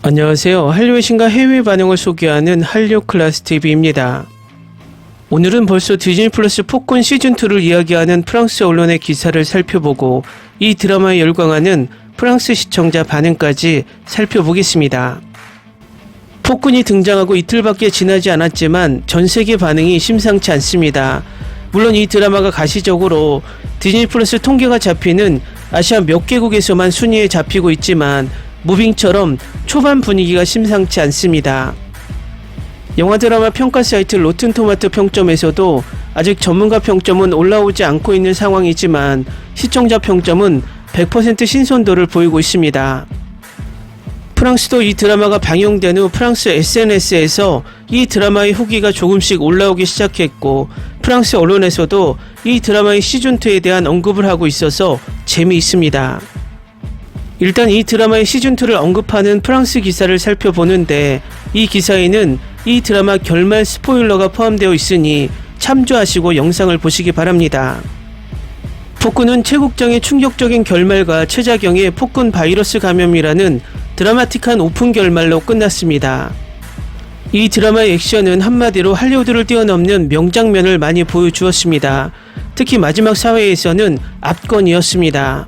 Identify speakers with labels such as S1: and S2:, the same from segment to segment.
S1: 안녕하세요. 한류의 신과 해외 반응을 소개하는 한류 클래스 TV입니다. 오늘은 벌써 디즈니 플러스 폭군 시즌2를 이야기하는 프랑스 언론의 기사를 살펴보고 이 드라마에 열광하는 프랑스 시청자 반응까지 살펴보겠습니다. 폭군이 등장하고 이틀밖에 지나지 않았지만 전 세계 반응이 심상치 않습니다. 물론 이 드라마가 가시적으로 디즈니 플러스 통계가 잡히는 아시아 몇 개국에서만 순위에 잡히고 있지만 무빙처럼 초반 분위기가 심상치 않습니다. 영화 드라마 평가 사이트 로튼토마토 평점에서도 아직 전문가 평점은 올라오지 않고 있는 상황이지만 시청자 평점은 100% 신선도를 보이고 있습니다. 프랑스도 이 드라마가 방영된 후 프랑스 SNS에서 이 드라마의 후기가 조금씩 올라오기 시작했고 프랑스 언론에서도 이 드라마의 시즌2에 대한 언급을 하고 있어서 재미있습니다. 일단 이 드라마의 시즌2를 언급하는 프랑스 기사를 살펴보는데 이 기사에는 이 드라마 결말 스포일러가 포함되어 있으니 참조하시고 영상을 보시기 바랍니다. 폭군은 최국장의 충격적인 결말과 최자경의 폭군 바이러스 감염이라는 드라마틱한 오픈 결말로 끝났습니다. 이 드라마의 액션은 한마디로 할리우드를 뛰어넘는 명장면을 많이 보여주었습니다. 특히 마지막 사회에서는 압권이었습니다.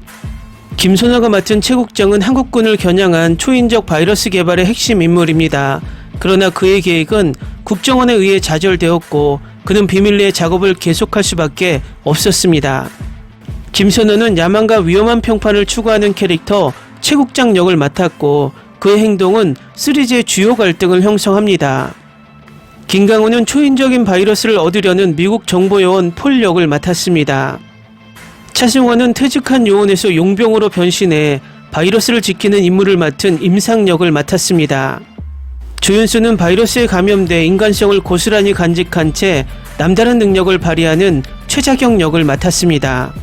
S1: 김소나가 맡은 최국장은 한국군을 겨냥한 초인적 바이러스 개발의 핵심 인물입니다. 그러나 그의 계획은 국정원에 의해 좌절되었고 그는 비밀리에 작업을 계속할 수밖에 없었습니다. 김선호는 야망과 위험한 평판을 추구하는 캐릭터 최국장 역을 맡았고 그의 행동은 시리즈의 주요 갈등을 형성합니다. 김강호는 초인적인 바이러스를 얻으려는 미국 정보요원 폴 역을 맡았습니다. 차승원은 퇴직한 요원에서 용병으로 변신해 바이러스를 지키는 임무를 맡은 임상 역을 맡았습니다. 조윤수는 바이러스에 감염돼 인간성을 고스란히 간직한 채 남다른 능력을 발휘하는 최자경 역을 맡았습니다.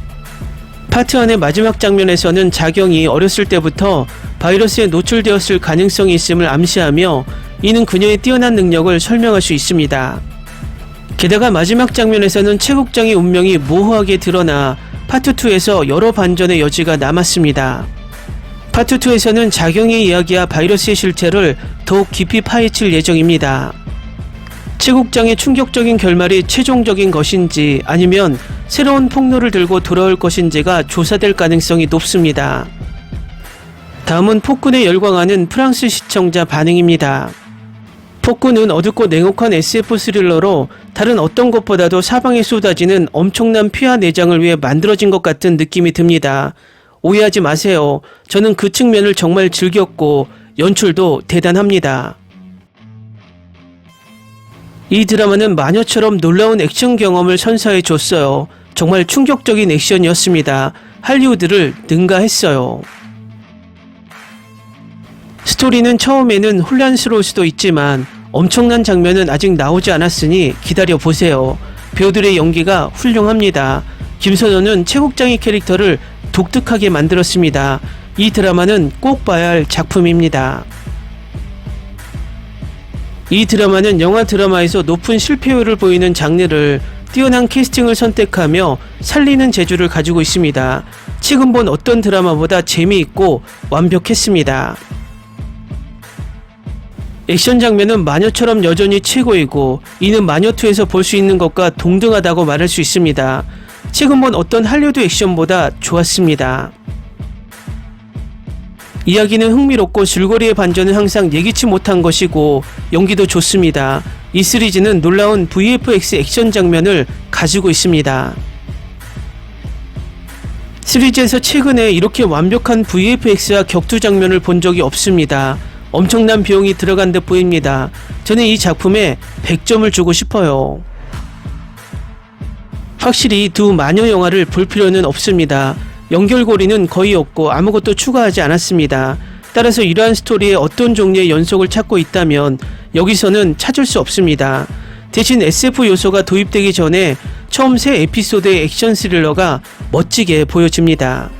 S1: 파트 1의 마지막 장면에서는 자경이 어렸을 때부터 바이러스에 노출되었을 가능성이 있음을 암시하며 이는 그녀의 뛰어난 능력을 설명할 수 있습니다. 게다가 마지막 장면에서는 최국장의 운명이 모호하게 드러나 파트 2에서 여러 반전의 여지가 남았습니다. 파트 2에서는 자경의 이야기와 바이러스의 실체를 더욱 깊이 파헤칠 예정입니다. 최국장의 충격적인 결말이 최종적인 것인지 아니면 새로운 폭로를 들고 돌아올 것인지가 조사될 가능성이 높습니다. 다음은 폭군에 열광하는 프랑스 시청자 반응입니다. 폭군은 어둡고 냉혹한 SF 스릴러로 다른 어떤 것보다도 사방에 쏟아지는 엄청난 피와 내장을 위해 만들어진 것 같은 느낌이 듭니다. 오해하지 마세요. 저는 그 측면을 정말 즐겼고 연출도 대단합니다. 이 드라마는 마녀처럼 놀라운 액션 경험을 선사해 줬어요. 정말 충격적인 액션이었습니다. 할리우드를 능가했어요. 스토리는 처음에는 혼란스러울 수도 있지만 엄청난 장면은 아직 나오지 않았으니 기다려보세요. 배우들의 연기가 훌륭합니다. 김선호는 최국장의 캐릭터를 독특하게 만들었습니다. 이 드라마는 꼭 봐야 할 작품입니다. 이 드라마는 영화 드라마에서 높은 실패율을 보이는 장르를 뛰어난 캐스팅을 선택하며 살리는 재주를 가지고 있습니다. 최근 본 어떤 드라마보다 재미있고 완벽했습니다. 액션 장면은 마녀처럼 여전히 최고이고 이는 마녀2에서 볼 수 있는 것과 동등하다고 말할 수 있습니다. 최근 본 어떤 할리우드 액션보다 좋았습니다. 이야기는 흥미롭고 줄거리의 반전은 항상 예기치 못한 것이고 연기도 좋습니다. 이 시리즈는 놀라운 VFX 액션 장면을 가지고 있습니다. 시리즈에서 최근에 이렇게 완벽한 VFX와 격투 장면을 본 적이 없습니다. 엄청난 비용이 들어간 듯 보입니다. 저는 이 작품에 100점을 주고 싶어요. 확실히 두 마녀 영화를 볼 필요는 없습니다. 연결고리는 거의 없고 아무것도 추가하지 않았습니다. 따라서 이러한 스토리에 어떤 종류의 연속을 찾고 있다면 여기서는 찾을 수 없습니다. 대신 SF 요소가 도입되기 전에 처음 세 에피소드의 액션 스릴러가 멋지게 보여집니다.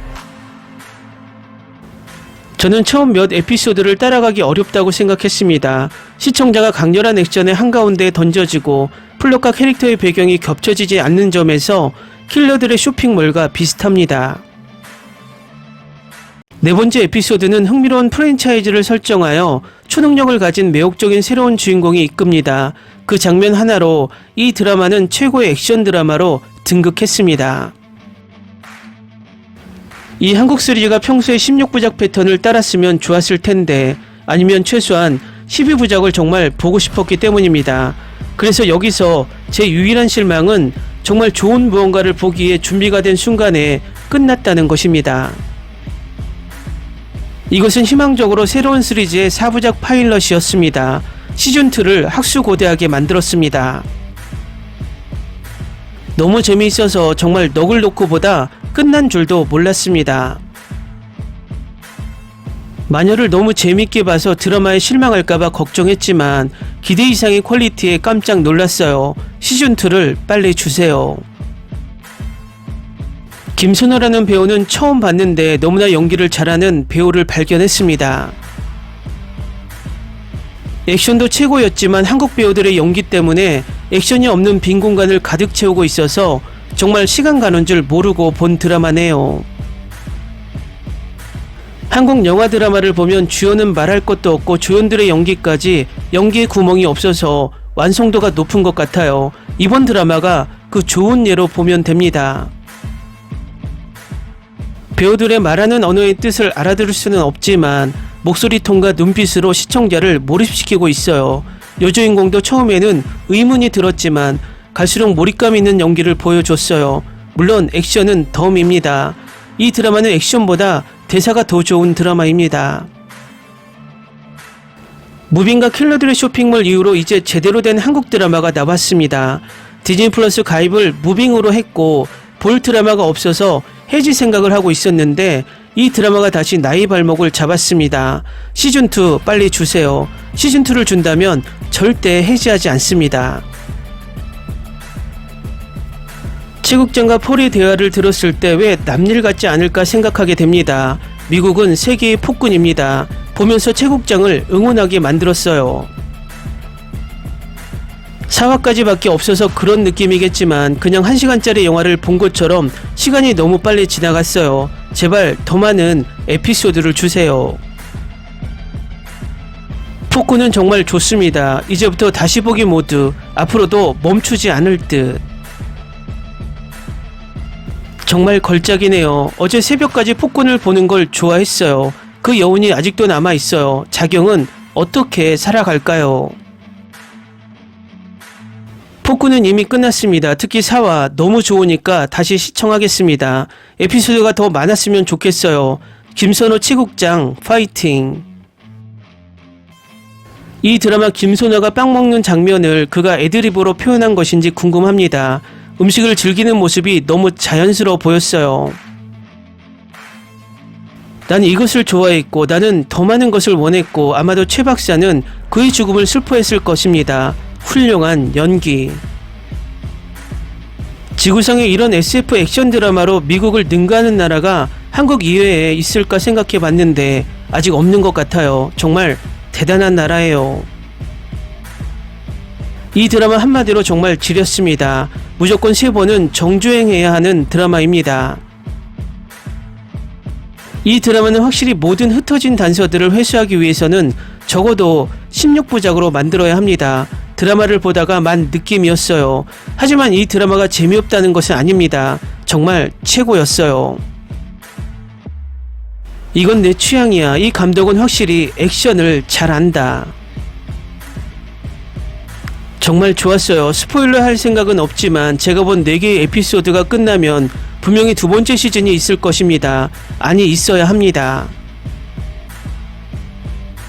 S1: 저는 처음 몇 에피소드를 따라가기 어렵다고 생각했습니다. 시청자가 강렬한 액션의 한가운데에 던져지고 플롯과 캐릭터의 배경이 겹쳐지지 않는 점에서 킬러들의 쇼핑몰과 비슷합니다. 네 번째 에피소드는 흥미로운 프랜차이즈를 설정하여 초능력을 가진 매혹적인 새로운 주인공이 이끕니다. 그 장면 하나로 이 드라마는 최고의 액션 드라마로 등극했습니다. 이 한국 시리즈가 평소에 16부작 패턴을 따랐으면 좋았을 텐데, 아니면 최소한 12부작을 정말 보고 싶었기 때문입니다. 그래서 여기서 제 유일한 실망은 정말 좋은 무언가를 보기에 준비가 된 순간에 끝났다는 것입니다. 이것은 희망적으로 새로운 시리즈의 4부작 파일럿이었습니다. 시즌2를 학수고대하게 만들었습니다. 너무 재미있어서 정말 넋을 놓고 보다 끝난 줄도 몰랐습니다. 마녀를 너무 재밌게 봐서 드라마에 실망할까봐 걱정했지만 기대 이상의 퀄리티에 깜짝 놀랐어요. 시즌2를 빨리 주세요. 김선호라는 배우는 처음 봤는데 너무나 연기를 잘하는 배우를 발견했습니다. 액션도 최고였지만 한국 배우들의 연기 때문에 액션이 없는 빈 공간을 가득 채우고 있어서 정말 시간 가는 줄 모르고 본 드라마네요. 한국 영화 드라마를 보면 주연은 말할 것도 없고 조연들의 연기까지 연기에 구멍이 없어서 완성도가 높은 것 같아요. 이번 드라마가 그 좋은 예로 보면 됩니다. 배우들의 말하는 언어의 뜻을 알아들을 수는 없지만 목소리 톤과 눈빛으로 시청자를 몰입시키고 있어요. 여주인공도 처음에는 의문이 들었지만 갈수록 몰입감 있는 연기를 보여줬어요. 물론 액션은 덤입니다. 이 드라마는 액션보다 대사가 더 좋은 드라마입니다. 무빙과 킬러들의 쇼핑몰 이후로 이제 제대로 된 한국 드라마가 나왔습니다. 디즈니 플러스 가입을 무빙으로 했고 볼 드라마가 없어서 해지 생각을 하고 있었는데 이 드라마가 다시 나의 발목을 잡았습니다. 시즌2 빨리 주세요. 시즌2를 준다면 절대 해지하지 않습니다. 최국장과 폴의 대화를 들었을 때 왜 남일 같지 않을까 생각하게 됩니다. 미국은 세계의 폭군입니다. 보면서 최국장을 응원하게 만들었어요. 4화까지밖에 없어서 그런 느낌이겠지만 그냥 1시간짜리 영화를 본 것처럼 시간이 너무 빨리 지나갔어요. 제발 더 많은 에피소드를 주세요. 폭군은 정말 좋습니다. 이제부터 다시 보기 모드, 앞으로도 멈추지 않을 듯. 정말 걸작이네요. 어제 새벽까지 폭군을 보는 걸 좋아했어요. 그 여운이 아직도 남아있어요. 자경은 어떻게 살아갈까요? 폭군은 이미 끝났습니다. 특히 4화 너무 좋으니까 다시 시청하겠습니다. 에피소드가 더 많았으면 좋겠어요. 김선호 최국장 파이팅. 이 드라마 김선호가 빵 먹는 장면을 그가 애드립으로 표현한 것인지 궁금합니다. 음식을 즐기는 모습이 너무 자연스러워 보였어요. 나는 이것을 좋아했고 나는 더 많은 것을 원했고 아마도 최 박사는 그의 죽음을 슬퍼했을 것입니다. 훌륭한 연기. 지구상에 이런 SF 액션 드라마로 미국을 능가하는 나라가 한국 이외에 있을까 생각해 봤는데 아직 없는 것 같아요. 정말 대단한 나라예요. 이 드라마 한마디로 정말 지렸습니다. 무조건 3번은 정주행해야 하는 드라마입니다. 이 드라마는 확실히 모든 흩어진 단서들을 회수하기 위해서는 적어도 16부작으로 만들어야 합니다. 드라마를 보다가 만 느낌이었어요. 하지만 이 드라마가 재미없다는 것은 아닙니다. 정말 최고였어요. 이건 내 취향이야. 이 감독은 확실히 액션을 잘한다. 정말 좋았어요. 스포일러 할 생각은 없지만 제가 본 4개의 에피소드가 끝나면 분명히 2번째 시즌이 있을 것입니다. 아니, 있어야 합니다.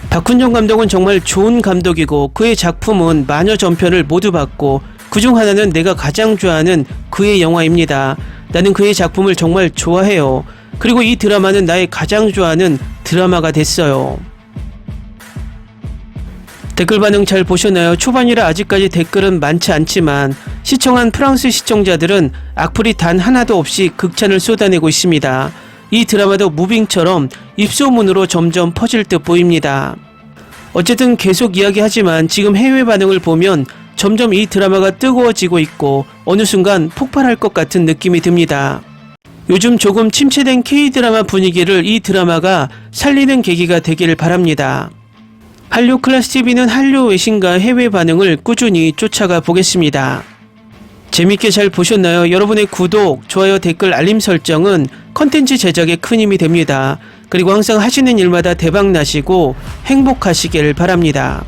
S1: 박훈정 감독은 정말 좋은 감독이고 그의 작품은 마녀 전편을 모두 봤고 그중 하나는 내가 가장 좋아하는 그의 영화입니다. 나는 그의 작품을 정말 좋아해요. 그리고 이 드라마는 나의 가장 좋아하는 드라마가 됐어요. 댓글 반응 잘 보셨나요? 초반이라 아직까지 댓글은 많지 않지만 시청한 프랑스 시청자들은 악플이 단 하나도 없이 극찬을 쏟아내고 있습니다. 이 드라마도 무빙처럼 입소문으로 점점 퍼질 듯 보입니다. 어쨌든 계속 이야기하지만 지금 해외 반응을 보면 점점 이 드라마가 뜨거워지고 있고 어느 순간 폭발할 것 같은 느낌이 듭니다. 요즘 조금 침체된 K-드라마 분위기를 이 드라마가 살리는 계기가 되길 바랍니다. 한류 클래스 TV는 한류 외신과 해외 반응을 꾸준히 쫓아가 보겠습니다. 재밌게 잘 보셨나요? 여러분의 구독, 좋아요, 댓글, 알림 설정은 컨텐츠 제작에 큰 힘이 됩니다. 그리고 항상 하시는 일마다 대박 나시고 행복하시길 바랍니다.